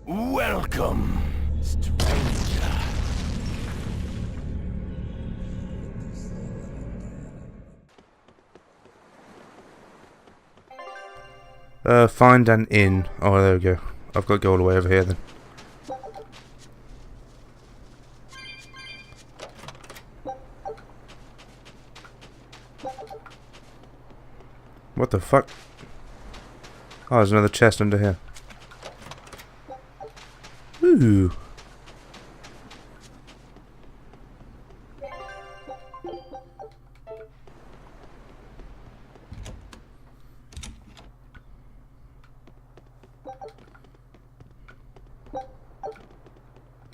Welcome, stranger. Find an inn. Oh, there we go. I've got to go all the way over here then. What the fuck? Oh, there's another chest under here. Ooh.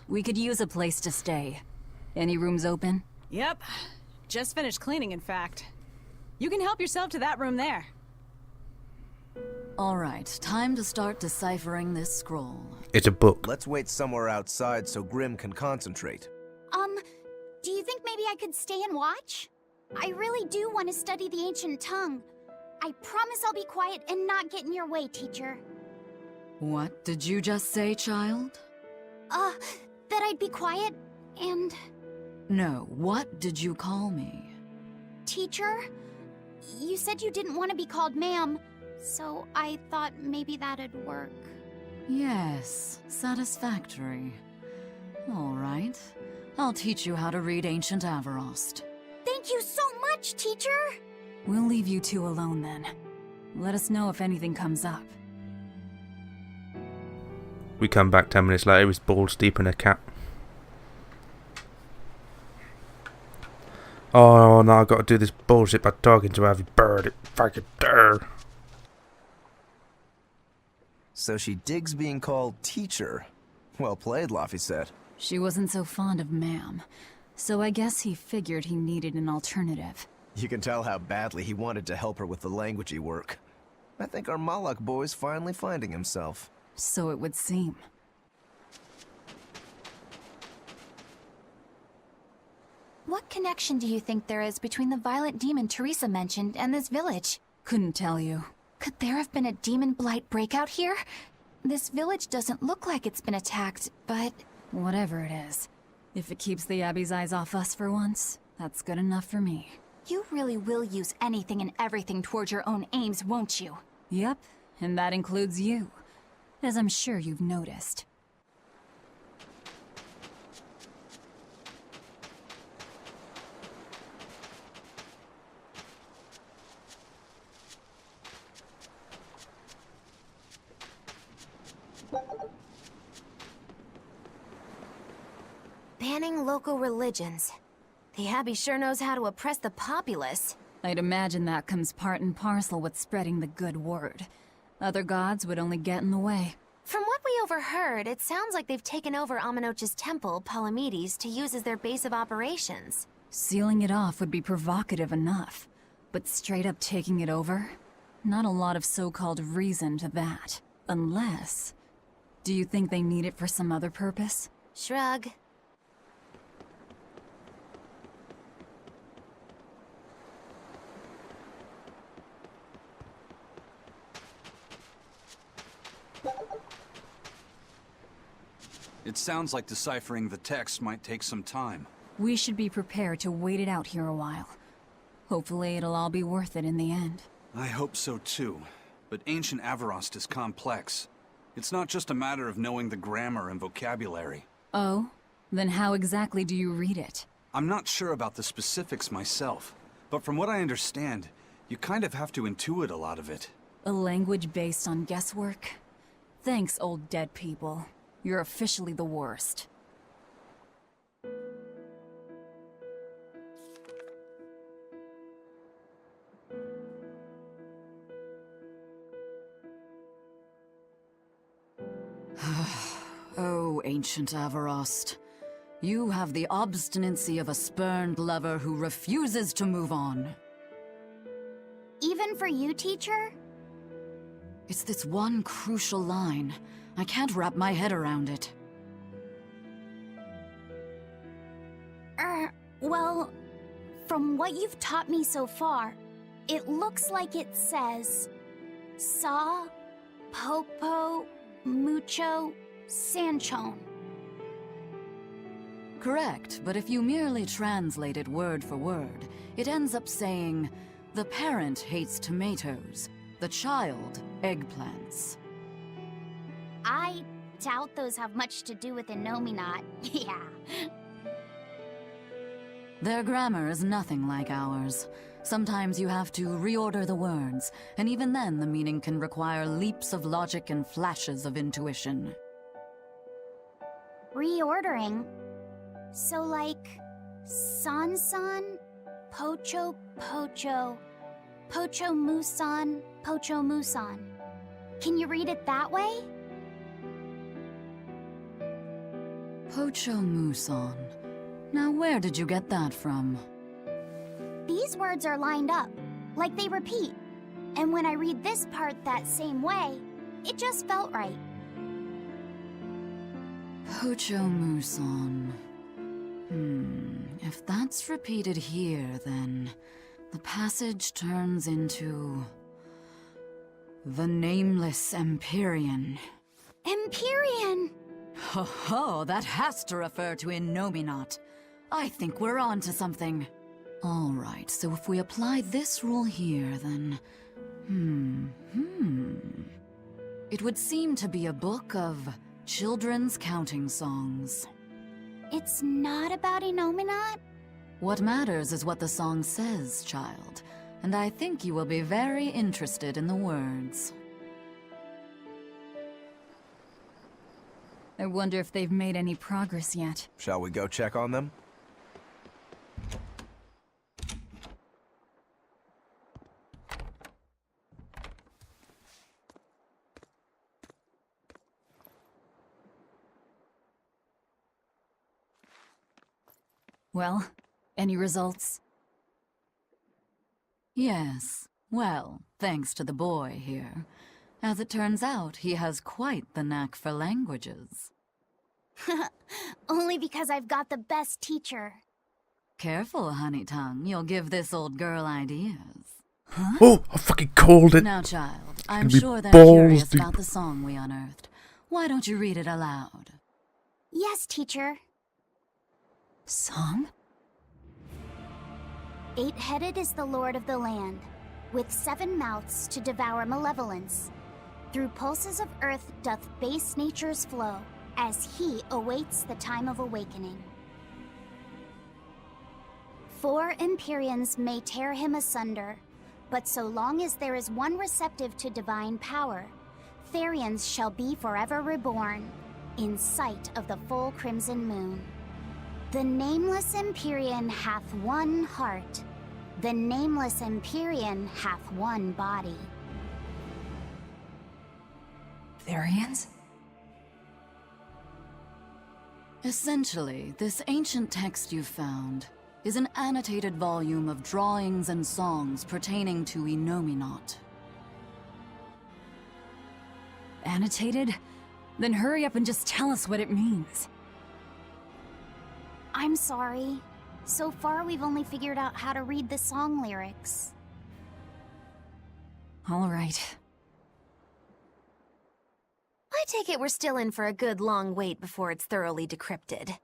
We could use a place to stay. Any rooms open? Yep. Just finished cleaning, in fact. You can help yourself to that room there. Alright, time to start deciphering this scroll. It's a book. Let's wait somewhere outside so Grim can concentrate. Do you think maybe I could stay and watch? I really do want to study the ancient tongue. I promise I'll be quiet and not get in your way, teacher. What did you just say, child? That I'd be quiet and... No, what did you call me? Teacher? You said you didn't want to be called ma'am, so I thought maybe that'd work. Yes, satisfactory. Alright, I'll teach you how to read Ancient Avarost. Thank you so much, teacher! We'll leave you two alone then. Let us know if anything comes up. We come back 10 minutes later, he's balls deep in a cat. Oh no, I've got to do this bullshit by talking to every bird. It fucking dare. So she digs being called teacher. Well played, Laffy said. She wasn't so fond of ma'am, so I guess he figured he needed an alternative. You can tell how badly he wanted to help her with the languagey work. I think our Malak boy's finally finding himself. So it would seem. What connection do you think there is between the violent demon Teresa mentioned and this village? Couldn't tell you. Could there have been a demon blight breakout here? This village doesn't look like it's been attacked, but... Whatever it is. If it keeps the Abbey's eyes off us for once, that's good enough for me. You really will use anything and everything towards your own aims, won't you? Yep, and that includes you. As I'm sure you've noticed. Banning local religions. The Abbey sure knows how to oppress the populace. I'd imagine that comes part and parcel with spreading the good word. Other gods would only get in the way. From what we overheard, it sounds like they've taken over Amenoch's temple, Palamedes, to use as their base of operations. Sealing it off would be provocative enough, but straight up taking it over? Not a lot of so-called reason to that. Unless... Do you think they need it for some other purpose? Shrug. It sounds like deciphering the text might take some time. We should be prepared to wait it out here a while. Hopefully it'll all be worth it in the end. I hope so too. But ancient Avarost is complex. It's not just a matter of knowing the grammar and vocabulary. Oh? Then how exactly do you read it? I'm not sure about the specifics myself, but from what I understand, you kind of have to intuit a lot of it. A language based on guesswork? Thanks, old dead people. You're officially the worst. Oh, ancient Avarost. You have the obstinacy of a spurned lover who refuses to move on. Even for you, teacher? It's this one crucial line. I can't wrap my head around it. Well, from what you've taught me so far, it looks like it says... Saw, popo, mucho, Sanchone. Correct, but if you merely translate it word for word, it ends up saying, the parent hates tomatoes, the child eggplants. I doubt those have much to do with Innominat. Yeah. Their grammar is nothing like ours. Sometimes you have to reorder the words, and even then the meaning can require leaps of logic and flashes of intuition. Reordering? So like, San-san, Pocho Pocho, Pocho Musan, Pocho Musan. Can you read it that way? Pocho Muson. Now where did you get that from? These words are lined up, like they repeat. And when I read this part that same way, it just felt right. Pocho Muson. If that's repeated here, then the passage turns into the Nameless Empyrean. Empyrean! Ho ho, that has to refer to Innominat. I think we're on to something. Alright, so if we apply this rule here, then... It would seem to be a book of children's counting songs. It's not about Innominat? What matters is what the song says, child. And I think you will be very interested in the words. I wonder if they've made any progress yet. Shall we go check on them? Well, any results? Yes. Well, thanks to the boy here. As it turns out, he has quite the knack for languages. Only because I've got the best teacher. Careful, honey tongue. You'll give this old girl ideas. Oh, I fucking called it. Now, child, I'm gonna be sure they're balls curious deep. about the song we unearthed. Why don't you read it aloud? Yes, teacher. Song? 8-headed is the lord of the land, with 7 mouths to devour malevolence. Through pulses of earth doth base nature's flow, as he awaits the time of awakening. 4 Empyreans may tear him asunder, but so long as there is one receptive to divine power, Therians shall be forever reborn, in sight of the full crimson moon. The nameless Empyrean hath one heart. The nameless Empyrean hath one body. Therians? Essentially, this ancient text you found is an annotated volume of drawings and songs pertaining to Innominat. Annotated? Then hurry up and just tell us what it means. I'm sorry. So far, we've only figured out how to read the song lyrics. All right. I take it we're still in for a good long wait before it's thoroughly decrypted.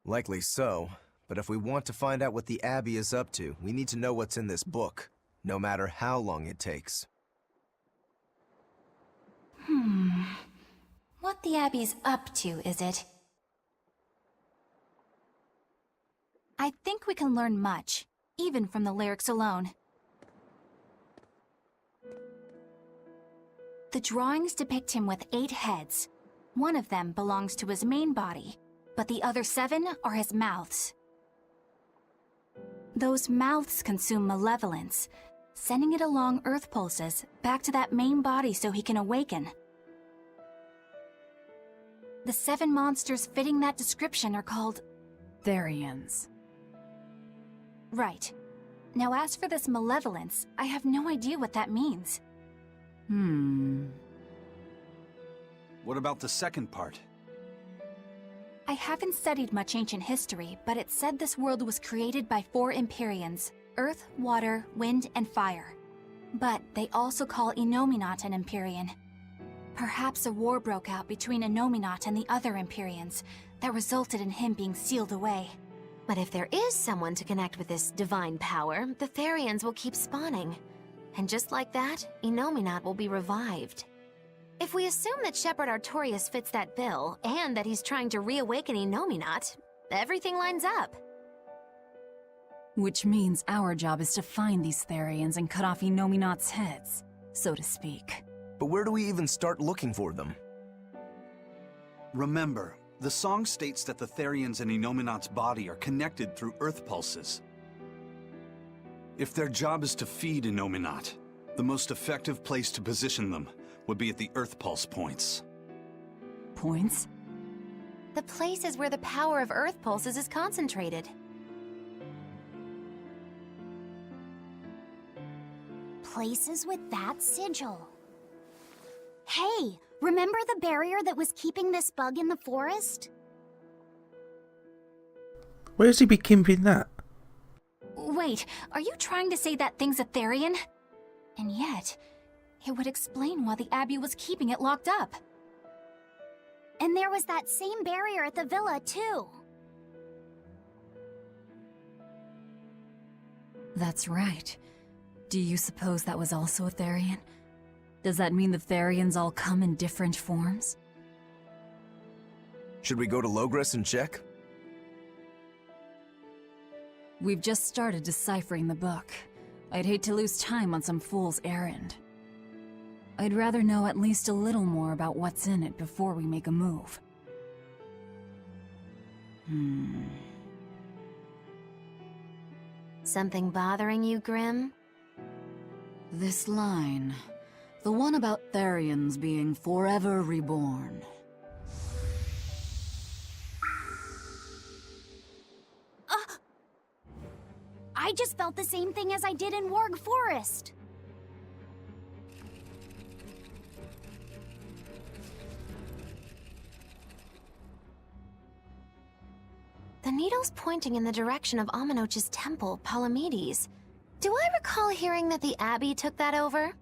Likely so, but if we want to find out what the Abbey is up to, we need to know what's in this book, no matter how long it takes. What the Abbey's up to, is it? I think we can learn much, even from the lyrics alone. The drawings depict him with 8 heads. One of them belongs to his main body, but the other 7 are his mouths. Those mouths consume malevolence, sending it along Earth pulses back to that main body so he can awaken. The 7 monsters fitting that description are called Therians. Right. Now as for this malevolence, I have no idea what that means. What about the second part? I haven't studied much ancient history, but it said this world was created by 4 Empyreans: Earth, Water, Wind, and Fire. But they also call Innominat an Empyrean. Perhaps a war broke out between Innominat and the other Empyreans that resulted in him being sealed away. But if there is someone to connect with this divine power, the Therians will keep spawning. And just like that, Innominat will be revived. If we assume that Shepard Artorius fits that bill, and that he's trying to reawaken Innominat, everything lines up. Which means our job is to find these Therians and cut off Innominat's heads, so to speak. But where do we even start looking for them? Remember, the song states that the Therians in Innominat's body are connected through Earth pulses. If their job is to feed Innominat, the most effective place to position them would be at the Earth pulse points. Points? The places where the power of Earth pulses is concentrated. Places with that sigil. Hey, remember the barrier that was keeping this bug in the forest? Where's he be keeping that? Wait, are you trying to say that thing's a Therian? And yet, it would explain why the Abbey was keeping it locked up. And there was that same barrier at the villa, too. That's right. Do you suppose that was also a Therian? Does that mean the Therians all come in different forms? Should we go to Logres and check? We've just started deciphering the book. I'd hate to lose time on some fool's errand. I'd rather know at least a little more about what's in it before we make a move. Something bothering you, Grim? This line. The one about Therians being forever reborn. I just felt the same thing as I did in Warg Forest. The needle's pointing in the direction of Aminoch's temple, Palamedes. Do I recall hearing that the Abbey took that over?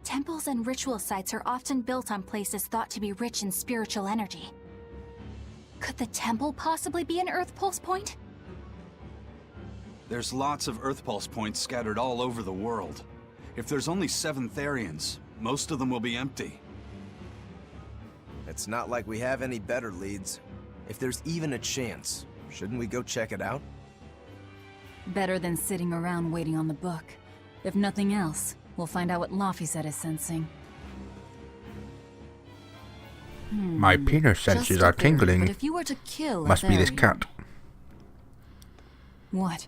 Temples and ritual sites are often built on places thought to be rich in spiritual energy. Could the temple possibly be an Earth pulse point? There's lots of Earth pulse points scattered all over the world. If there's only 7 Therians, most of them will be empty. It's not like we have any better leads. If there's even a chance, shouldn't we go check it out? Better than sitting around waiting on the book. If nothing else, we'll find out what Laphicet is sensing. My penis senses Just are a theory, tingling. But if you were to kill a Must be this Therian- cat. What?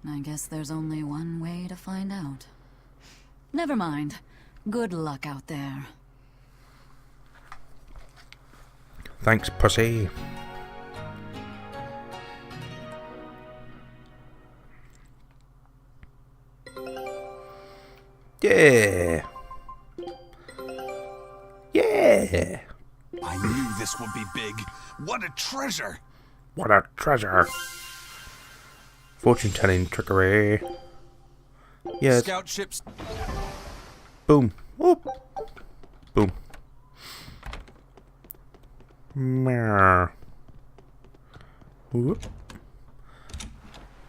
I guess there's only one way to find out. Never mind. Good luck out there. Thanks, pussy. Yeah. Yeah. I knew this would be big. What a treasure! What a treasure. Fortune telling trickery. Yes. Scout ships. Boom. Whoop. Boom. Meow. Whoop.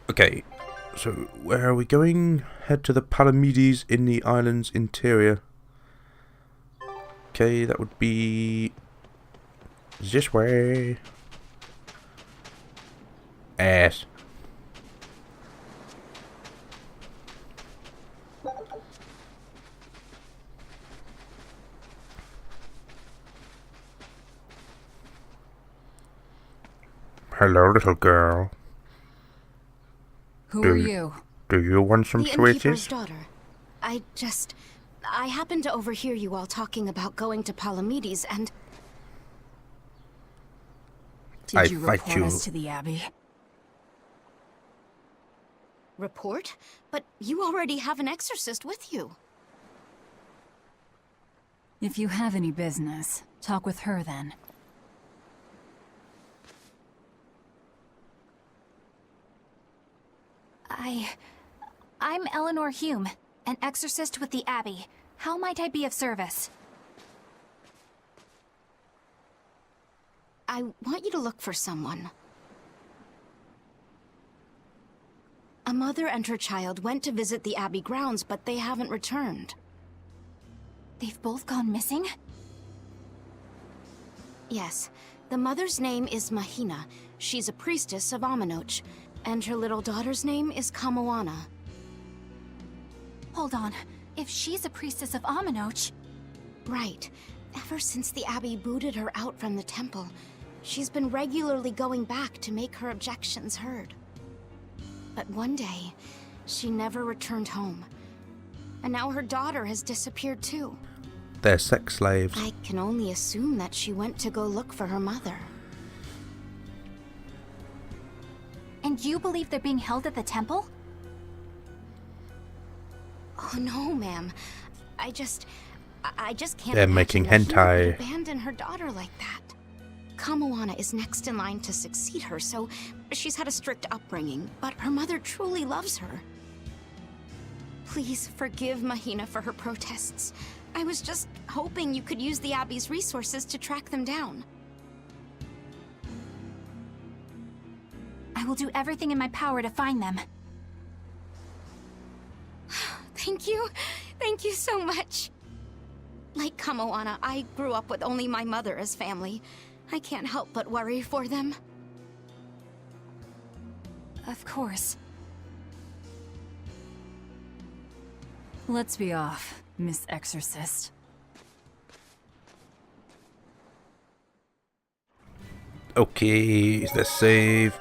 Okay, so where are we going? Head to the Palamedes in the island's interior. Okay, that would be this way. Ass. Hello, little girl. Who are you? Do you want some The innkeeper's sweeties? daughter. I happened to overhear you all talking about going to Palamedes, and Did I you fight report you. us to the Abbey? report? But you already have an exorcist with you. If you have any business, talk with her then. I'm Eleanor Hume, An exorcist with the Abbey. How might I be of service? I want you to look for someone. A mother and her child went to visit the Abbey grounds, but they haven't returned. They've both gone missing? Yes. The mother's name is Mahina. She's a priestess of Aminoch. And her little daughter's name is Kamoana. Hold on. If she's a priestess of Aminoch... Right. Ever since the Abbey booted her out from the temple, she's been regularly going back to make her objections heard. But one day, she never returned home. And now her daughter has disappeared too. They're sex slaves. I can only assume that she went to go look for her mother. And you believe they're being held at the temple? Oh no, ma'am. I just can't They're imagine making that Hina hentai. would abandon her daughter like that. Kamoana is next in line to succeed her, so she's had a strict upbringing, but her mother truly loves her. Please forgive Mahina for her protests. I was just hoping you could use the Abbey's resources to track them down. I will do everything in my power to find them. Thank you. Thank you so much. Like Kamoana, I grew up with only my mother as family. I can't help but worry for them. Of course. Let's be off, Miss Exorcist. Okay, let's save.